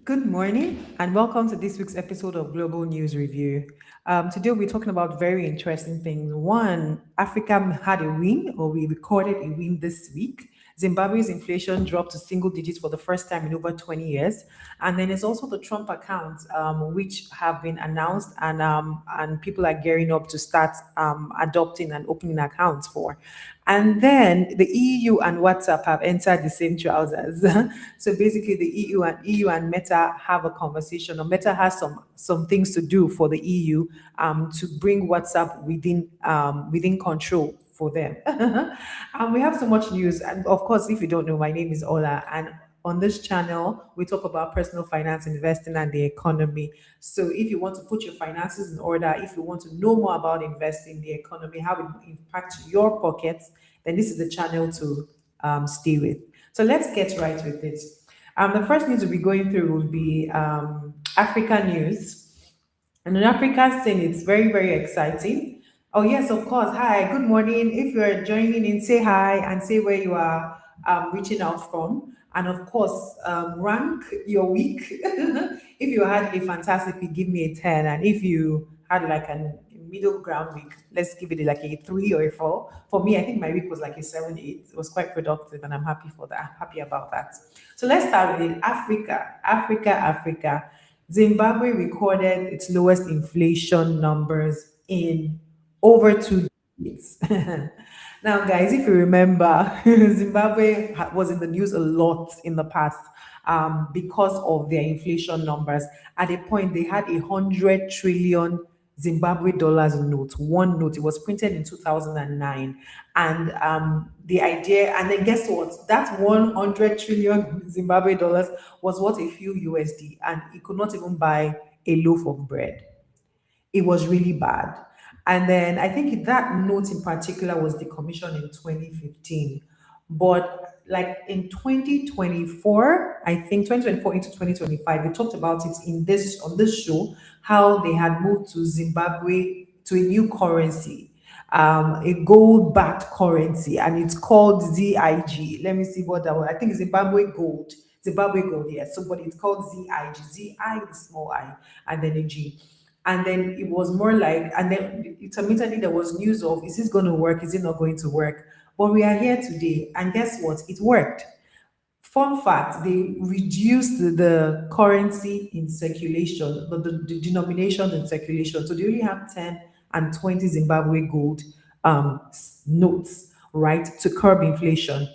Good morning and welcome to this week's episode of Global News Review. Today we're talking about very interesting things. One, Africa had a win, or we recorded a win this week. Zimbabwe's inflation dropped to single digits for the first time in over 20 years. And then there's also the Trump accounts, which have been announced and people are gearing up to start adopting and opening accounts for. And then the EU and WhatsApp have entered the same trousers. So basically, the EU and Meta have a conversation, or Meta has some things to do for the EU to bring WhatsApp within control for them. We have so much news, and of course, if you don't know, my name is Ola, and on this channel, we talk about personal finance, investing, and the economy. So, if you want to put your finances in order, if you want to know more about investing, the economy, how it impacts your pockets, then this is the channel to stay with. So, let's get right with it. The first news we'll be going through will be Africa news. And in Africa scene, it's very, very exciting. Oh, yes, of course. Hi, good morning. If you're joining in, say hi and say where you are reaching out from. And of course, rank your week. If you had a fantastic week, give me a 10. And if you had like a middle ground week, let's give it like a 3 or a 4. For me, I think my week was like a 7, 8. It was quite productive, and I'm happy for that. I'm happy about that. So let's start with it. Africa. Zimbabwe recorded its lowest inflation numbers in over 2 decades. Now, guys, if you remember, Zimbabwe was in the news a lot in the past because of their inflation numbers. At a point, they had 100 trillion Zimbabwe dollars note, one note. It was printed in 2009. And the idea, and then guess what? That 100 trillion Zimbabwe dollars was worth a few USD, and it could not even buy a loaf of bread. It was really bad. And then I think that note in particular was decommissioned in 2015. But like in 2024, I think 2024 into 2025, we talked about it in this on this show, how they had moved to Zimbabwe to a new currency, a gold-backed currency, and it's called ZIG. Let me see what that was. I think Zimbabwe Gold. Zimbabwe Gold, yes. So, but it's called ZIG. ZI, the small I, and then a G. And then it was more like, and then intermittently there was news of, is this going to work? Is it not going to work? But we are here today, and guess what? It worked. Fun fact, they reduced the currency in circulation, the denomination in circulation. So they only have 10 and 20 Zimbabwe gold notes, right, to curb inflation.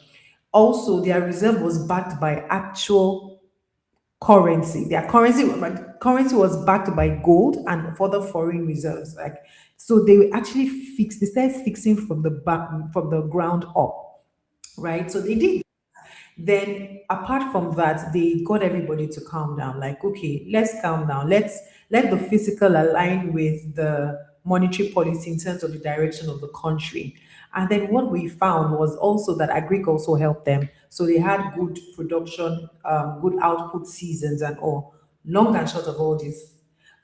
Also, their reserve was backed by actual currency. Their currency was backed by gold and further foreign reserves. Like, so they actually fixed, they started fixing from the back, from the ground up, right? So they did. Then apart from that, they got everybody to calm down. Like, okay, let's calm down. Let's let the physical align with the monetary policy in terms of the direction of the country. And then what we found was also that agric also helped them. So they had good production, good output seasons and all. Long and short of all this,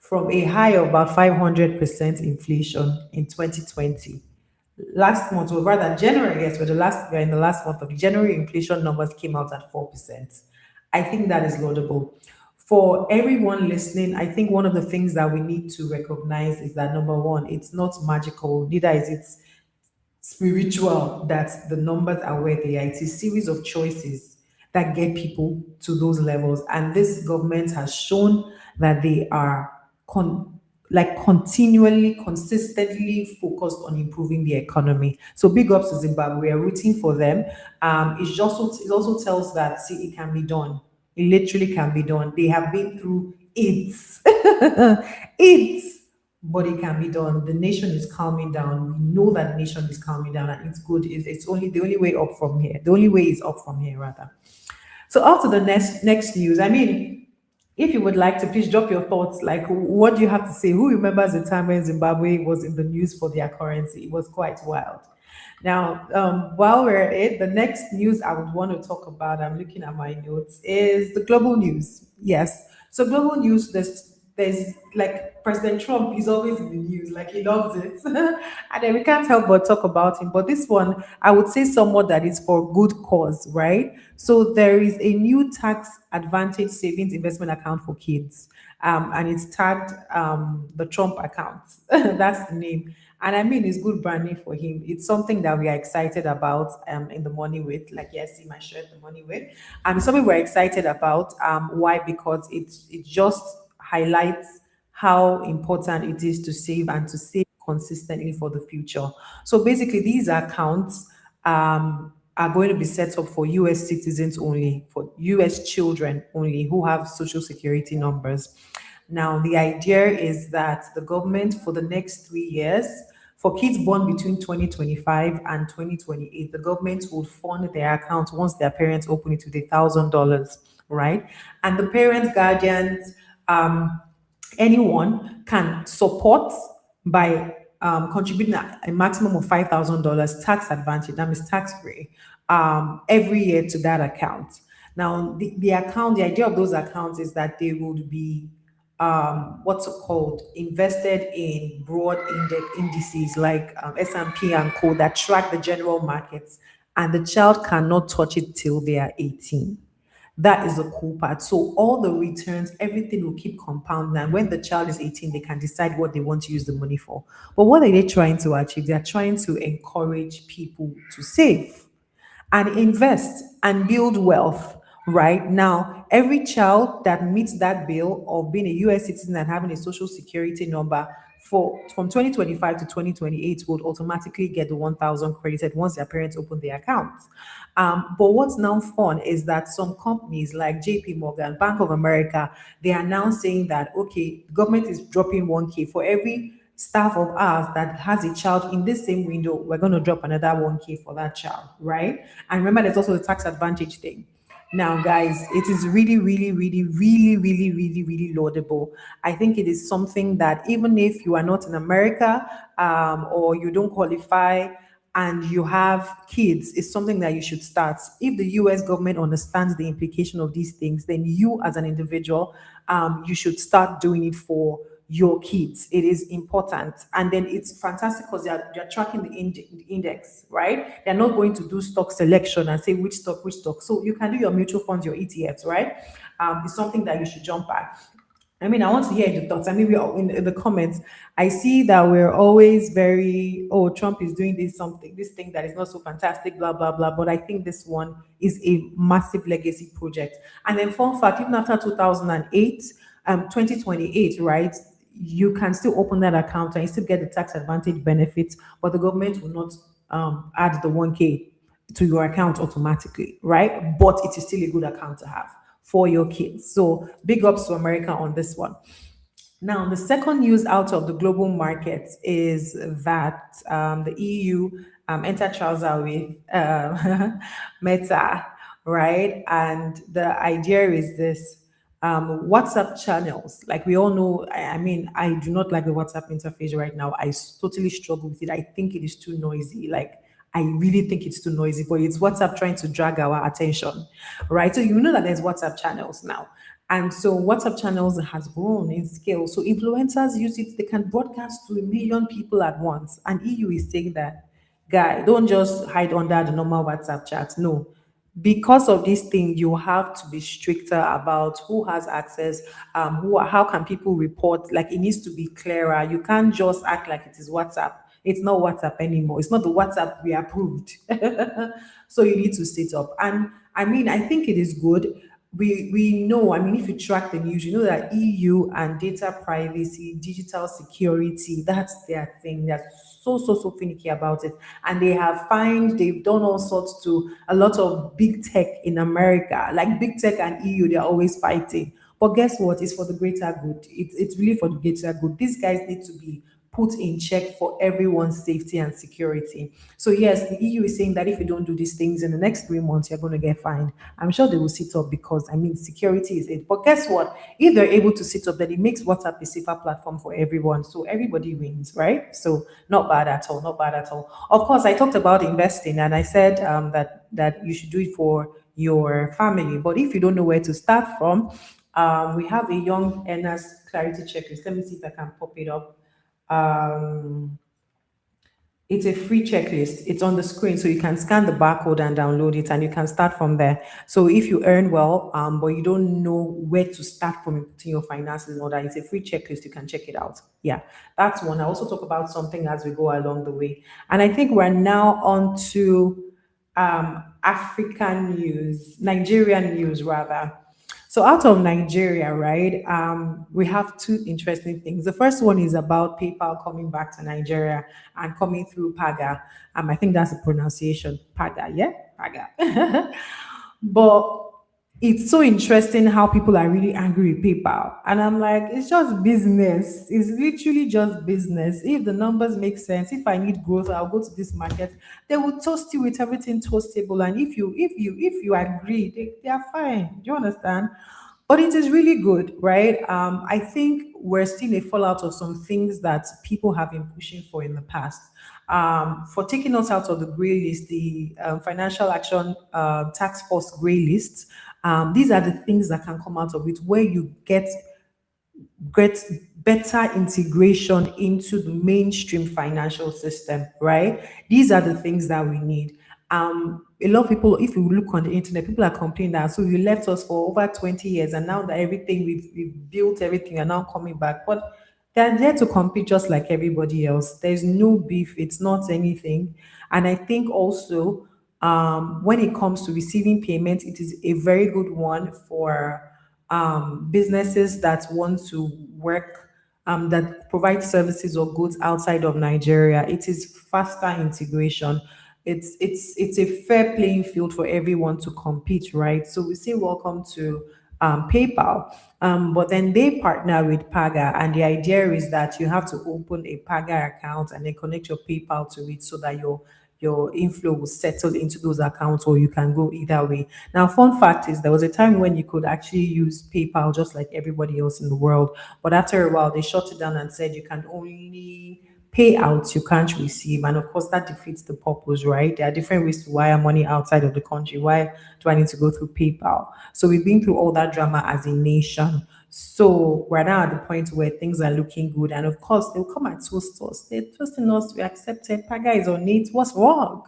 from a high of about 500% inflation in 2020, last month, or rather January, yes, we're in the last month of January, inflation numbers came out at 4%. I think that is laudable. For everyone listening, I think one of the things that we need to recognize is that number one, it's not magical, neither is it spiritual that the numbers are where they are. It's a series of choices that get people to those levels. And this government has shown that they are continually, consistently focused on improving the economy. So big ups to Zimbabwe. We are rooting for them. It also tells that see it can be done. It literally can be done. They have been through it. It, but it can be done. The nation is calming down. We know that the nation is calming down, and it's good. It's only the only way up from here. The only way is up from here, rather. So on to the next news. I mean, if you would like to, please drop your thoughts. Like, what do you have to say? Who remembers the time when Zimbabwe was in the news for their currency? It was quite wild. Now, while we're at it, the next news I would want to talk about, I'm looking at my notes, is the global news. Yes. So global news, there's like President Trump is always in the news, like he loves it. And then we can't help but talk about him. But this one, I would say somewhat that is for good cause, right? So there is a new tax advantage savings investment account for kids. And it's tagged the Trump account. That's the name. And I mean, it's good branding for him. It's something that we are excited about in the money with. Like, yes, see my shirt, the money with. It's something we're excited about. Why? Because it just highlights how important it is to save and to save consistently for the future. So basically, these accounts are going to be set up for US citizens only, for US children only who have social security numbers. Now, the idea is that the government for the next 3 years, for kids born between 2025 and 2028, the government would fund their account once their parents open it with $1,000, right? And the parents, guardians, um, anyone can support by contributing a maximum of $5,000 tax advantage, that means tax free, every year to that account. Now, the account, the idea of those accounts is that they would be what's it called, invested in broad indices like S&P and Co that track the general markets, and the child cannot touch it till they are 18. That is the cool part. So all the returns, everything will keep compounding. And when the child is 18, they can decide what they want to use the money for. But what are they trying to achieve? They're trying to encourage people to save and invest and build wealth. Right now, every child that meets that bill of being a US citizen and having a social security number for from 2025 to 2028 would automatically get the 1,000 credited once their parents open the account. But what's now fun is that some companies like JP Morgan, Bank of America, they are now saying that, okay, government is dropping 1K for every staff of ours that has a child in this same window, we're going to drop another 1K for that child, right? And remember, there's also the tax advantage thing. Now, guys, it is really, really, really, really, really, really, really laudable. I think it is something that even if you are not in America or you don't qualify and you have kids, it's something that you should start. If the US government understands the implication of these things, then you as an individual, you should start doing it for your kids. It is important. And then it's fantastic because they're tracking the index, right? They're not going to do stock selection and say which stock, which stock. So you can do your mutual funds, your ETFs, right? It's something that you should jump at. I mean, I want to hear your thoughts. I mean, we are in the comments. I see that we're always very, oh, Trump is doing this thing that is not so fantastic, blah, blah, blah. But I think this one is a massive legacy project. And then, fun fact, even after 2008, 2028, right? You can still open that account and you still get the tax advantage benefits, but the government will not add the 1K to your account automatically, right? But it is still a good account to have for your kids. So big ups to America on this one. Now, the second news out of the global market is that the EU entered trouser with Meta, right? And the idea is this WhatsApp channels. Like we all know, I mean, I do not like the WhatsApp interface right now. Totally struggle with it. I think it is too noisy. Like, I really think it's too noisy, but it's WhatsApp trying to drag our attention, right? So you know that there's WhatsApp channels now. And so WhatsApp channels has grown in scale. So influencers use it, they can broadcast to 1 million people at once. And EU is saying that, guy, don't just hide under the normal WhatsApp chat. No. Because of this thing, you have to be stricter about who has access, how can people report. Like, it needs to be clearer. You can't just act like it is WhatsApp. It's not WhatsApp anymore. It's not the WhatsApp we approved. So you need to sit up. And I mean, I think it is good. We know, I mean, if you track the news, you know that EU and data privacy, digital security, that's their thing. They're so finicky about it. And they've done all sorts to a lot of big tech in America. Like big tech and EU, they're always fighting. But guess what? It's for the greater good. It's really for the greater good. These guys need to be put in check for everyone's safety and security. So yes, the EU is saying that if you don't do these things in the next 3 months, you're going to get fined. I'm sure they will sit up because I mean security is it. But guess what? If they're able to sit up, then it makes WhatsApp a safer platform for everyone. So everybody wins, right? So not bad at all. Not bad at all. Of course, I talked about investing and I said that you should do it for your family. But if you don't know where to start from, We have a young earners clarity checklist. Let me see if I can pop it up. Um, it's a free checklist. It's on the screen, so you can scan the barcode and download it, and you can start from there. So if you earn well, but you don't know where to start from in putting your finances in order, it's a free checklist. You can check it out. Yeah, that's one. I also talk about something as we go along the way, and I think we're now on to African news, Nigerian news rather. So out of Nigeria, right, we have two interesting things. The first one is about PayPal coming back to Nigeria and coming through Paga. I think that's the pronunciation, Paga, yeah, Paga. But it's so interesting how people are really angry with PayPal. And I'm like, it's just business. It's literally just business. If the numbers make sense, if I need growth, I'll go to this market. They will toast you with everything toastable. And if you agree, they are fine. Do you understand? But it is really good, right? I think we're seeing a fallout of some things that people have been pushing for in the past. For taking us out of the gray list, the Financial Action Task Force gray list, these are the things that can come out of it, where you get better integration into the mainstream financial system, right? These are the things that we need. A lot of people, if you look on the internet, people are complaining that so you left us for over 20 years, and now that everything we've built everything, you're now coming back. But they're there to compete just like everybody else. There's no beef, it's not anything. And I think also when it comes to receiving payments, it is a very good one for businesses that want to work, that provide services or goods outside of Nigeria. It is faster integration. It's a fair playing field for everyone to compete, right? So we say welcome to PayPal, but then they partner with Paga, and the idea is that you have to open a Paga account and then connect your PayPal to it so that your inflow will settle into those accounts, or you can go either way. Now, fun fact is there was a time when you could actually use PayPal just like everybody else in the world, but after a while they shut it down and said you can only payouts, you can't receive. And of course, that defeats the purpose, right? There are different ways to wire money outside of the country. Why do I need to go through PayPal? So we've been through all that drama as a nation. So we're now at the point where things are looking good. And of course, they'll come and toast us. They're toasting us. We accept it. Paga is on it. What's wrong?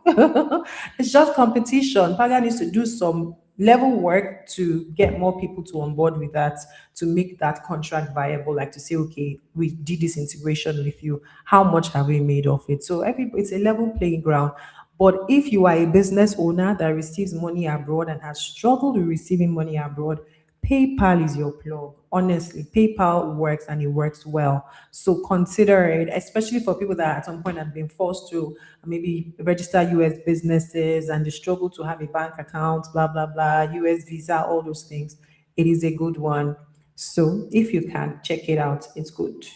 It's just competition. Paga needs to do some level work to get more people to on board with that, to make that contract viable, like to say, okay, we did this integration with you, how much have we made of it? So it's a level playing ground. But if you are a business owner that receives money abroad and has struggled with receiving money abroad, PayPal is your plug. Honestly, PayPal works and it works well. So consider it, especially for people that at some point have been forced to maybe register US businesses and they struggle to have a bank account, blah, blah, blah, US visa, all those things. It is a good one. So if you can, check it out. It's good.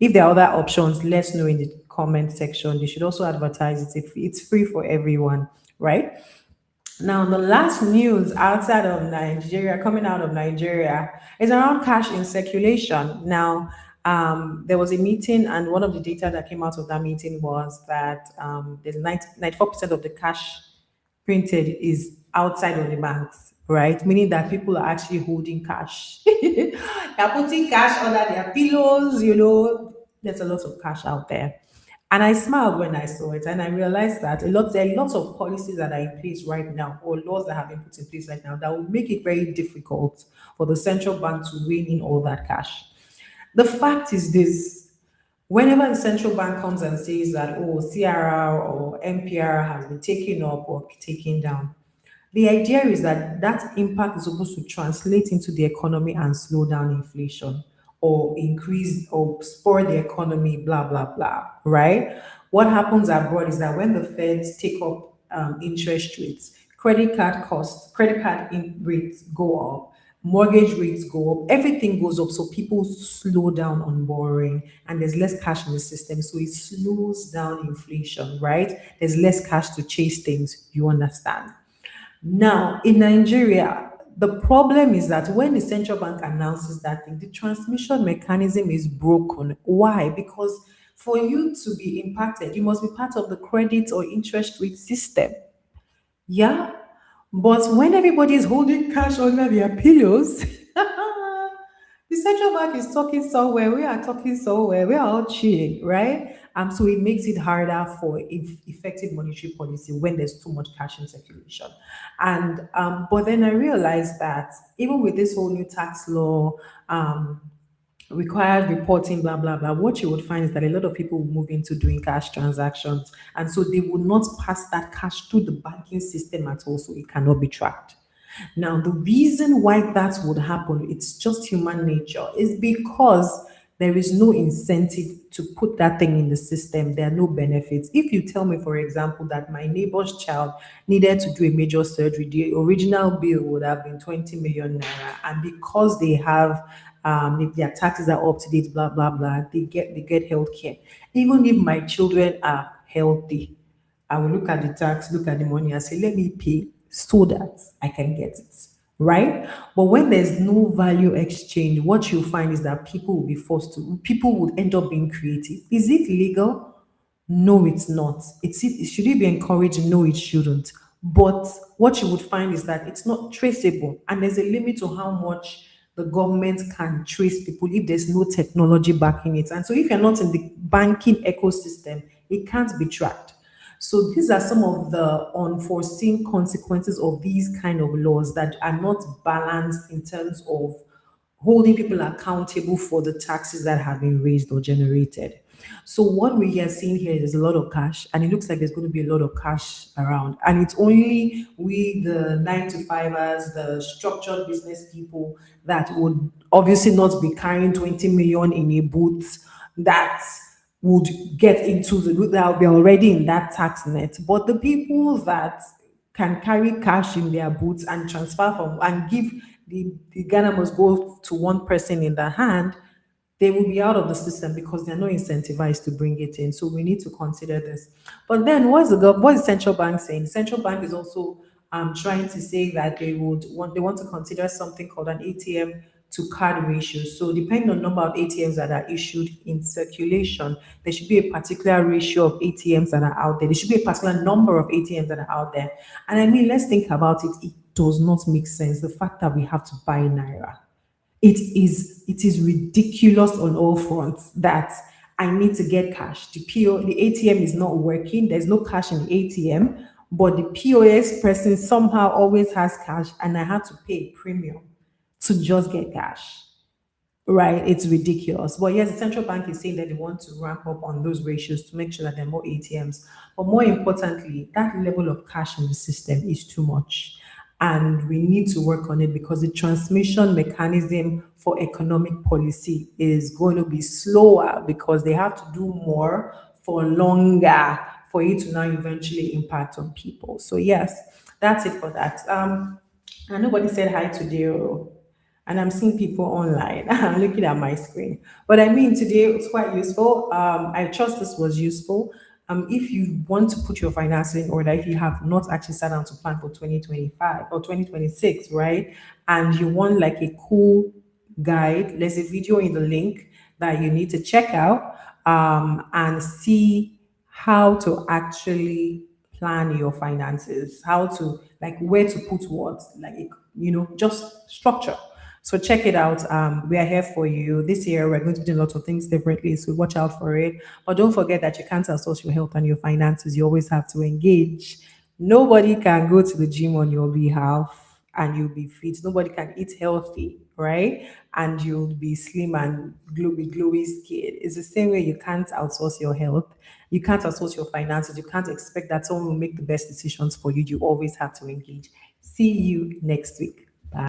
If there are other options, let's know in the comment section. They should also advertise it. If it's free for everyone, right? Now, the last news outside of Nigeria, coming out of Nigeria, is around cash in circulation. Now, there was a meeting, and one of the data that came out of that meeting was that there's 94% of the cash printed is outside of the banks, right? Meaning that people are actually holding cash. They're putting cash under their pillows, there's a lot of cash out there. And I smiled when I saw it, and I realized that there are lots of policies that are in place right now, or laws that have been put in place right now, that will make it very difficult for the central bank to rein in all that cash. The fact is this: whenever the central bank comes and says that, oh, CRR or MPR has been taken up or taken down, the idea is that that impact is supposed to translate into the economy and slow down inflation, or increase or spur the economy, blah, blah, blah, right? What happens abroad is that when the feds take up interest rates, credit card rates go up, mortgage rates go up, everything goes up. So people slow down on borrowing and there's less cash in the system. So it slows down inflation, right? There's less cash to chase things. You understand? Now, in Nigeria, the problem is that when the central bank announces that thing, the transmission mechanism is broken. Why? Because for you to be impacted, you must be part of the credit or interest rate system. Yeah. But when everybody is holding cash under their pillows, central bank is talking somewhere, we are talking somewhere, we are all chilling, right? So it makes it harder for effective monetary policy when there's too much cash in circulation. And but then I realized that even with this whole new tax law, um, required reporting, blah blah blah, what you would find is that a lot of people will move into doing cash transactions, and so they will not pass that cash through the banking system at all, so it cannot be tracked. Now, the reason why that would happen, it's just human nature, is because there is no incentive to put that thing in the system. There are no benefits. If you tell me, for example, that my neighbor's child needed to do a major surgery, the original bill would have been 20 million naira. And because they have if their taxes are up to date, blah blah blah, they get health care. Even if my children are healthy, I will look at the tax, look at the money, and say, let me pay so that I can get it. Right? But when there's no value exchange, what you find is that people would end up being creative. Is it legal? No, it's not. Should it be encouraged? No, it shouldn't. But what you would find is that it's not traceable, and there's a limit to how much the government can trace people if there's no technology backing it. And so, if you're not in the banking ecosystem, it can't be tracked. So these are some of the unforeseen consequences of these kind of laws that are not balanced in terms of holding people accountable for the taxes that have been raised or generated. So what we are seeing here is a lot of cash, and it looks like there's going to be a lot of cash around. And it's only we, the 9 to 5ers, the structured business people, that would obviously not be carrying 20 million in a boot, that would get into that will be already in that tax net. But the people that can carry cash in their boots and transfer from and give the Ghana must go to one person in the hand, they will be out of the system because they're not incentivized to bring it in. So we need to consider this. But then what is central bank saying? Central bank is also trying to say that they want to consider something called an ATM to card ratio. So depending on number of ATMs that are issued in circulation, there should be a particular ratio of ATMs that are out there. There should be a particular number of ATMs that are out there. And I mean, let's think about it. It does not make sense. The fact that we have to buy naira, it is ridiculous on all fronts that I need to get cash. The ATM is not working. There's no cash in the ATM, but the POS person somehow always has cash, and I had to pay a premium to just get cash. Right, it's ridiculous. But yes, the central bank is saying that they want to ramp up on those ratios to make sure that there are more ATMs. But more importantly, that level of cash in the system is too much. And we need to work on it because the transmission mechanism for economic policy is going to be slower because they have to do more for longer for it to now eventually impact on people. So yes, that's it for that. And nobody said hi today. Oh, and I'm seeing people online. I'm looking at my screen. But I mean, today it was quite useful. I trust this was useful. If you want to put your finances in order, if you have not actually sat down to plan for 2025 or 2026, right? And you want like a cool guide, there's a video in the link that you need to check out and see how to actually plan your finances, how to like where to put what, like just structure. So check it out. We are here for you. This year we're going to do a lot of things differently, so watch out for it. But don't forget that you can't outsource your health and your finances. You always have to engage. Nobody can go to the gym on your behalf and you'll be fit. Nobody can eat healthy, right? And you'll be slim and glowy skin. It's the same way you can't outsource your health. You can't outsource your finances. You can't expect that someone will make the best decisions for you. You always have to engage. See you next week.